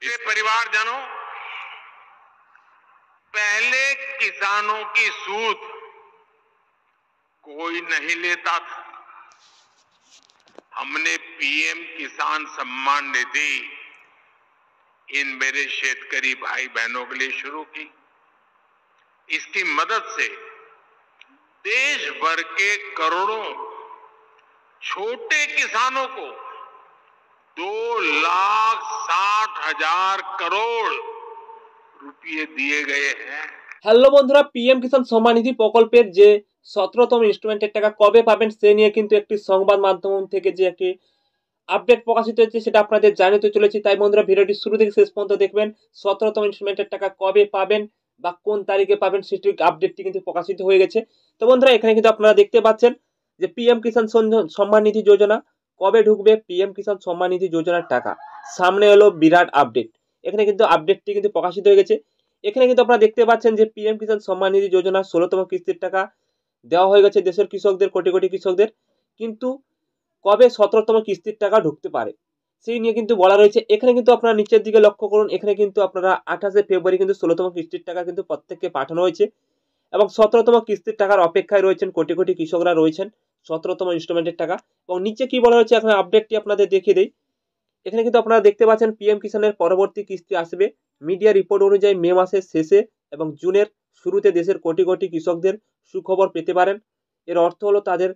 मेरे परिवारजनों, पहले किसानों की सूद कोई नहीं लेता था। हमने पीएम किसान सम्मान निधि इन मेरे शेतकरी भाई बहनों के लिए शुरू की। इसकी मदद से देश भर के करोड़ों छोटे किसानों को 2,60,000 करोड़ रुपये दिए गए हैं। হ্যালো বন্ধুরা, পিএম কিষাণ সম্মান নিধি প্রকল্পের যে 17তম ইনস্টলমেন্টের টাকা কবে পাবেন সে নিয়ে কিন্তু একটি সংবাদ মাধ্যম থেকে যে একটি আপডেট প্রকাশিত হয়েছে সেটা আপনাদের জানাতে চলেছি। তাই বন্ধুরা ভিডিওটি শুরু থেকে শেষ পর্যন্ত দেখবেন। 17তম ইনস্টলমেন্টের টাকা কবে পাবেন বা কোন তারিখে পাবেন সেটির আপডেটটি কিন্তু প্রকাশিত হয়ে গেছে। তো বন্ধুরা এখানে কিন্তু আপনারা দেখতে পাচ্ছেন যে পিএম কিষাণ সম্মান নিধি যোজনা কবে ঢুকবে, পিএম কিষাণ সম্মান নিধি যোজনার টাকা সামনে এলো বিরাট আপডেট। এখানে কিন্তু আপডেটটি কিন্তু প্রকাশিত হয়ে গেছে। এখানে কিন্তু আপনারা দেখতে পাচ্ছেন যে পিএম কিষাণ সম্মান নিধি যোজনা 16তম কিস্তির টাকা দেওয়া হয়ে গেছে দেশের কৃষকদের, কোটি কোটি কৃষকদের। কিন্তু কবে 17তম কিস্তির টাকা ঢুকতে পারে সেই নিয়ে কিন্তু বলা রয়েছে। এখানে কিন্তু আপনারা নিচের দিকে লক্ষ্য করুন, এখানে কিন্তু আপনারা 28শে ফেব্রুয়ারি কিন্তু 16তম কিস্তির টাকা কিন্তু প্রত্যেককে পাঠানো হয়েছে এবং 17তম কিস্তির টাকার অপেক্ষায় রয়েছেন কোটি কোটি কৃষকরা রয়েছেন 17তম ইনস্টলমেন্টের টাকা। এবং নিচে কি বলা হয়েছে এখন আপডেটটি আপনাদের দেখিয়ে দেই। এখানে কিন্তু আপনারা দেখতে পাচ্ছেন পিএম কিষাণের পরবর্তী কিস্তি আসবে মিডিয়া রিপোর্ট অনুযায়ী মে মাসের শেষে এবং জুনের শুরুতে দেশের কোটি কোটি কৃষকদের সুখবর পেতে পারেন। এর অর্থ হলো তাদের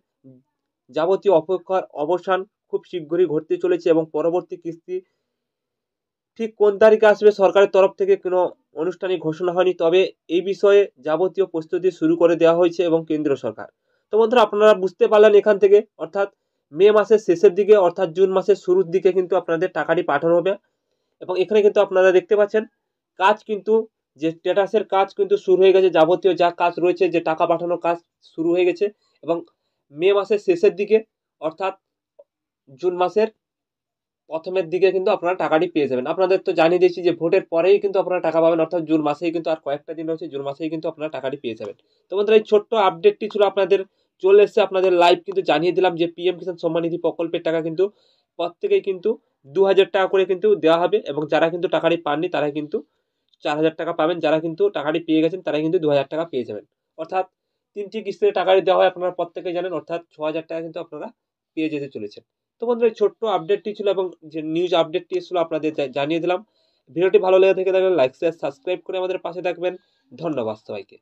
যাবতীয় অপেক্ষার অবসান খুব শীঘ্রই ঘটতে চলেছে এবং পরবর্তী কিস্তি ঠিক কোন তারিখে আসবে সরকারের তরফ থেকে কোনো আনুষ্ঠানিক ঘোষণা হয়নি, তবে এই বিষয়ে যাবতীয় প্রস্তুতি শুরু করে দেওয়া হয়েছে এবং কেন্দ্র সরকার। তো বন্ধুরা আপনারা বুঝতে পারলেন এখান থেকে, অর্থাৎ মে মাসের শেষের দিকে অর্থাৎ জুন মাসের শুরুর দিকে কিন্তু আপনাদের টাকাটি পাঠানো হবে। এবং এখানে কিন্তু আপনারা দেখতে পাচ্ছেন কাজ কিন্তু যে স্ট্যাটাসের কাজ কিন্তু শুরু হয়ে গেছে, যাবতীয় যা কাজ রয়েছে যে টাকা পাঠানোর কাজ শুরু হয়ে গেছে এবং মে মাসের শেষের দিকে অর্থাৎ জুন মাসের প্রথমের দিকে কিন্তু আপনারা টাকাটি পেয়ে যাবেন। আপনাদের তো জানিয়ে দিয়েছি যে ভোটের পরেই কিন্তু আপনারা টাকা পাবেন, অর্থাৎ জুন মাসেই কিন্তু আর কয়েকটা দিন রয়েছে, জুন মাসেই কিন্তু আপনারা টাকাটি পেয়ে যাবেন। তো বন্ধুরা এই ছোট্ট আপডেটটি ছিল আপনাদের চলে এসেছে, আপনাদের লাইভ কিন্তু জানিয়ে দিলাম যে পিএম কিষাণ সম্মান নিধি প্রকল্পের টাকা কিন্তু প্রত্যেকেই কিন্তু 2,000 টাকা করে কিন্তু দেওয়া হবে এবং যারা কিন্তু টাকাটি পাননি তারা কিন্তু 4,000 টাকা পাবেন। যারা কিন্তু টাকাটি পেয়ে গেছেন তারা কিন্তু 2,000 টাকা পেয়ে যাবেন। অর্থাৎ 3টি কিস্তিতে টাকাটি দেওয়া হয়, আপনারা প্রত্যেকেই জানেন, অর্থাৎ 6,000 টাকা কিন্তু আপনারা পেয়ে যেতে চলেছেন। তো বন্ধুরা এই ছোট্ট আপডেটটি ছিল এবং যে নিউজ আপডেটটি ছিল আপনাদের জানিয়ে দিলাম। ভিডিওটি ভালো লেগে থেকে থাকলে লাইক শেয়ার সাবস্ক্রাইব করে আমাদের পাশে থাকবেন। ধন্যবাদ সবাইকে।